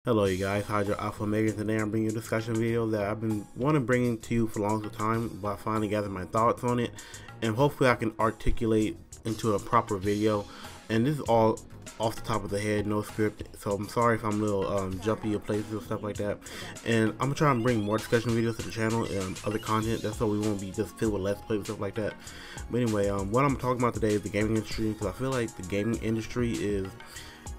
Hello you guys, Hydra Alpha Omega. Today I'm bringing you a discussion video that I've been wanting to bring to you for a long time, but I finally gathered my thoughts on it, and hopefully I can articulate into a proper video. And this is all off the top of the head, no script, so I'm sorry if I'm a little jumpy of places or stuff like that. And I'm gonna try and bring more discussion videos to the channel and other content, that's so we won't be just filled with let's play and stuff like that. But anyway, what I'm talking about today is the gaming industry, because I feel like the gaming industry is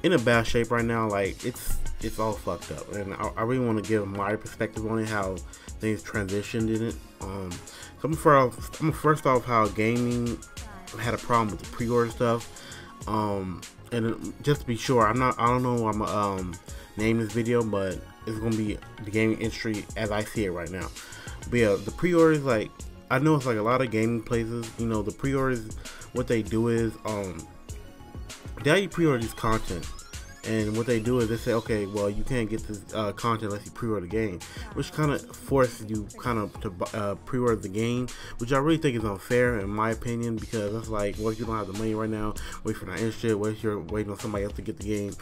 in a bad shape right now. Like it's all fucked up, and I really want to give my perspective on it, how things transitioned in it. So I'm first off how gaming had a problem with the pre-order stuff. And just to be sure, I don't know what I'm gonna name this video, but it's gonna be the gaming industry as I see it right now. But yeah, the pre-orders, like I know it's like a lot of gaming places, you know, the pre-orders, what they do is they already pre-order this content, and what they do is they say, okay, well, you can't get this content unless you pre-order the game, which kind of forces you to pre-order the game, which I really think is unfair in my opinion, because it's like, well, if you don't have the money right now, wait for that shit, what if you're waiting on somebody else to get the game?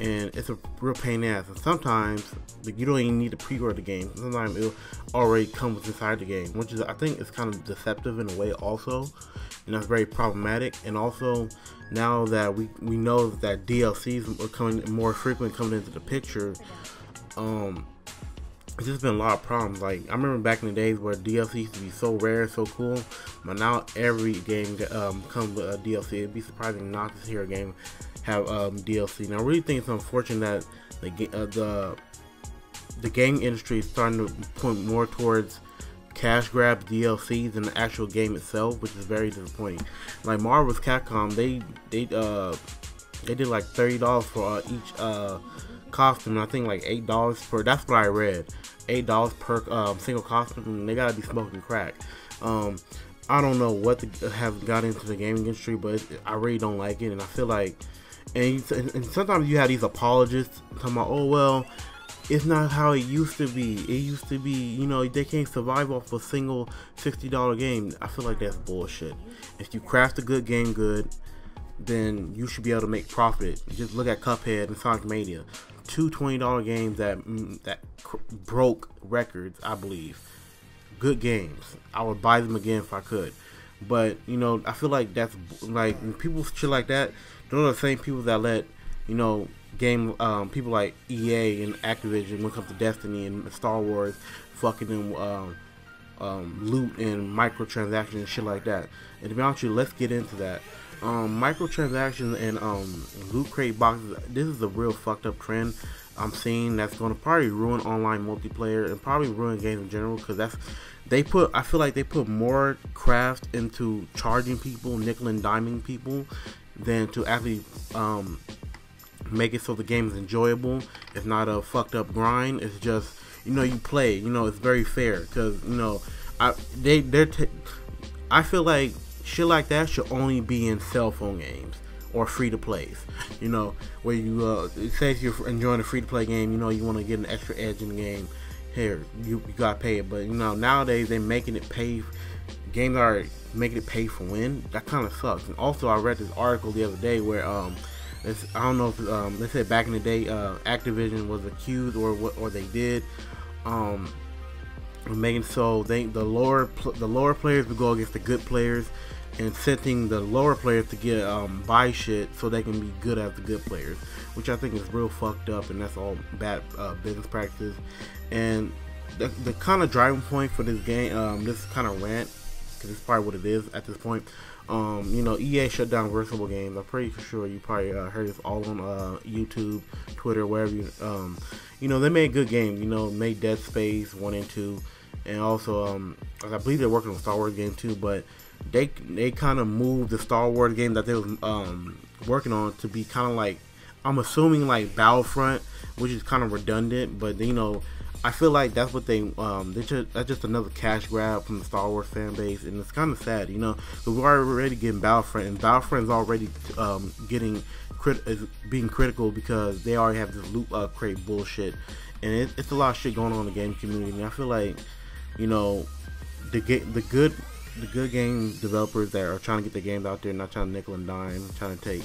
And it's a real pain in the ass, and sometimes like, you don't even need to pre-order the game. Sometimes it'll already come inside the game, which is, I think, is kind of deceptive in a way also, and that's very problematic. And also, now that we know that DLCs are coming more frequently coming into the picture, it's just been a lot of problems. Like I remember back in the days where DLC used to be so rare, so cool, but now every game comes with a DLC. It'd be surprising not to hear a game have DLC. And I really think it's unfortunate that the game industry is starting to point more towards cash grab DLCs than the actual game itself, which is very disappointing. Like Marvel's Capcom, they did like $30 for each costume. I think like $8 per. That's what I read. $8 per single costume. And they gotta be smoking crack. I don't know what have got into the gaming industry, but I really don't like it, and I feel like, and sometimes you have these apologists talking about, oh well, it's not how it used to be. It used to be, you know, they can't survive off a single $60 game. I feel like that's bullshit. If you craft a good game good, then you should be able to make profit. Just look at Cuphead and Sonic Mania, two $20 games that broke records, I believe. Good games. I would buy them again if I could. But you know, I feel like that's like when people shit like that, those are the same people that let, you know, people like EA and Activision, when it comes to Destiny and Star Wars, fucking them loot and microtransactions and shit like that. And to be honest with you, let's get into that. Microtransactions and loot crate boxes, this is a real fucked up trend I'm seeing that's going to probably ruin online multiplayer and probably ruin games in general, because I feel like they put more craft into charging people, nickel and diming people, than to actually make it so the game is enjoyable. It's not a fucked up grind. It's just, you know, you play, you know, it's very fair, because, you know, I feel like shit like that should only be in cell phone games or free to plays, you know, where you say if you're enjoying a free to play game, you know, you want to get an extra edge in the game, here you gotta pay it. But you know, nowadays they're making it pay. Games are making it pay for win. That kind of sucks. And also, I read this article the other day where I don't know if they said back in the day Activision was accused, or they did making so the lower players would go against the good players, and setting the lower players to get buy shit so they can be good as the good players, which I think is real fucked up, and that's all bad business practices. And the kind of driving point for this game, this kind of rant, because it's probably what it is at this point. You know, EA shut down Versatile Games. I'm pretty sure you probably heard this all on YouTube, Twitter, wherever you know, they made good games. You know, made Dead Space 1 and 2, and also I believe they're working on Star Wars game too. But they kind of moved the Star Wars game that they was working on to be kind of like, I'm assuming like Battlefront, which is kind of redundant. But you know, I feel like that's what that's just another cash grab from the Star Wars fan base, and it's kind of sad, you know, because we're already getting Battlefront, and Battlefront is already being critical because they already have this loot crate bullshit, and it's a lot of shit going on in the game community. And I feel like, you know, the good game developers that are trying to get their games out there, not trying to nickel and dime, trying to take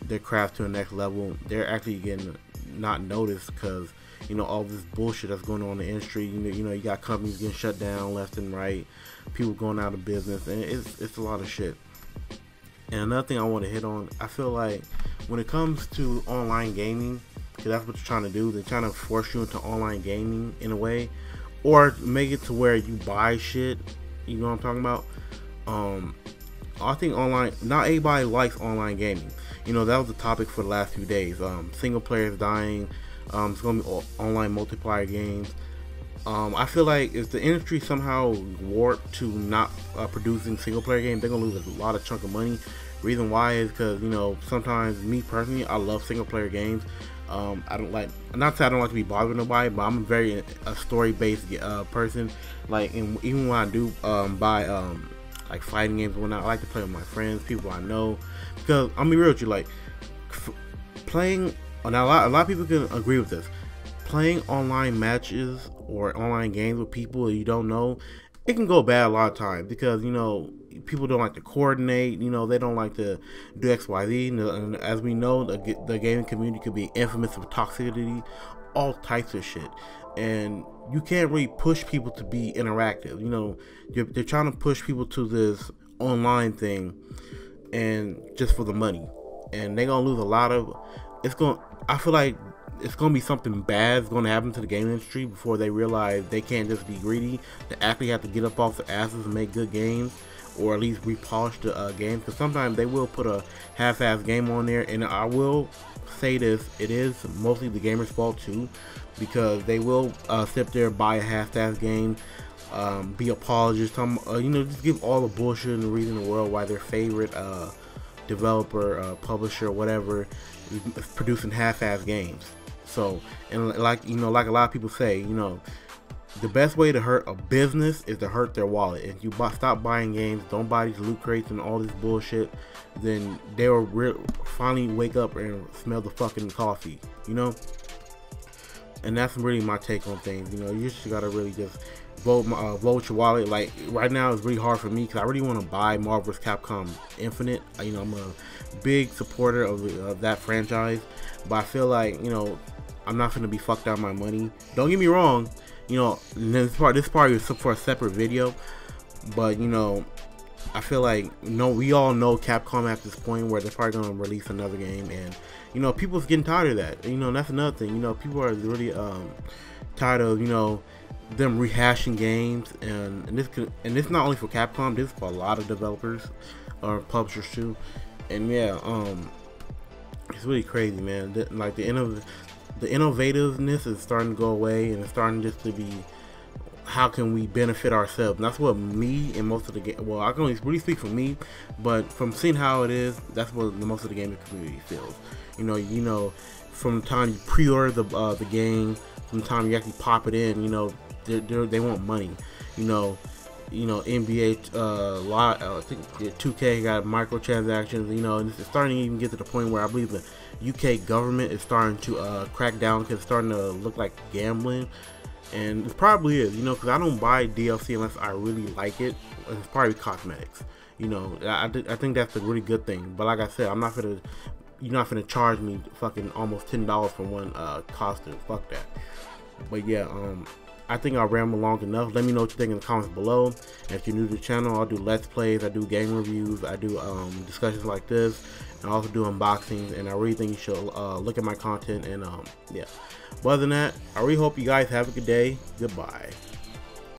their craft to the next level, they're actually getting not noticed because, you know, all this bullshit that's going on in the industry. You know, you got companies getting shut down left and right, people going out of business, and it's a lot of shit. And another thing I want to hit on, I feel like when it comes to online gaming, because that's what they're trying to do, they're trying to force you into online gaming in a way, or make it to where you buy shit. You know what I'm talking about? I think online, not everybody likes online gaming. You know, that was the topic for the last few days. Single players dying. It's gonna be online multiplayer games. I feel like if the industry somehow warped to not producing single player games, they're gonna lose a lot of chunk of money. Reason why is because, you know, sometimes me personally, I love single player games. I don't like, not that I don't like to be bothered with nobody, but I'm a very story based person. Like, and even when I do buy like fighting games and whatnot, I like to play with my friends, people I know, because I'm gonna be real with you, like playing. Now a lot of people can agree with this. Playing online matches or online games with people you don't know, it can go bad a lot of times because, you know, people don't like to coordinate. You know, they don't like to do X, Y, Z. And as we know, the gaming community could be infamous for toxicity, all types of shit. And you can't really push people to be interactive. You know, they're trying to push people to this online thing, and just for the money, and they're gonna lose a lot of. I feel like it's gonna be something bad is gonna happen to the gaming industry before they realize they can't just be greedy. They actually have to get up off their asses and make good games, or at least repolish the games. Because sometimes they will put a half-ass game on there, and I will say this: it is mostly the gamers' fault too, because they will sit there, buy a half-ass game, be apologists, you know, just give all the bullshit and the reason in the world why their favorite developer, publisher, whatever, is producing half-ass games. So, and like, you know, like a lot of people say, you know, the best way to hurt a business is to hurt their wallet. If you stop buying games, don't buy these loot crates and all this bullshit, then they will finally wake up and smell the fucking coffee, you know? And that's really my take on things. You know, you just gotta really just vote with your wallet. Like right now, it's really hard for me because I really want to buy Marvel vs. Capcom Infinite. You know, I'm a big supporter of that franchise, but I feel like, you know, I'm not gonna be fucked out of my money. Don't get me wrong. You know, this part is for a separate video, but you know, I feel like, we all know Capcom at this point where they're probably gonna release another game, and you know, people's getting tired of that. You know, and that's another thing. You know, people are really tired of, you know, them rehashing games, and this not only for Capcom, this is for a lot of developers or publishers too. And yeah, it's really crazy, man. Like the innovativeness is starting to go away, and it's starting just to be, how can we benefit ourselves? And that's what me and most of the game, well, I can only really speak for me, but from seeing how it is, that's what most of the gaming community feels. You know, from the time you pre-order the game, from the time you actually pop it in, you know, they want money. You know, NBA, I think 2K got microtransactions. You know, and it's starting to even get to the point where I believe the UK government is starting to crack down, because it's starting to look like gambling. And it probably is, you know, because I don't buy DLC unless I really like it. It's probably cosmetics. You know, I think that's a really good thing. But like I said, you're not gonna charge me fucking almost $10 for one costume. Fuck that. But yeah, I think I'll ramble long enough. Let me know what you think in the comments below. And if you're new to the channel, I'll do let's plays, I do game reviews, I do discussions like this, and I also do unboxings. And I really think you should look at my content. And yeah, but other than that, I really hope you guys have a good day. Goodbye.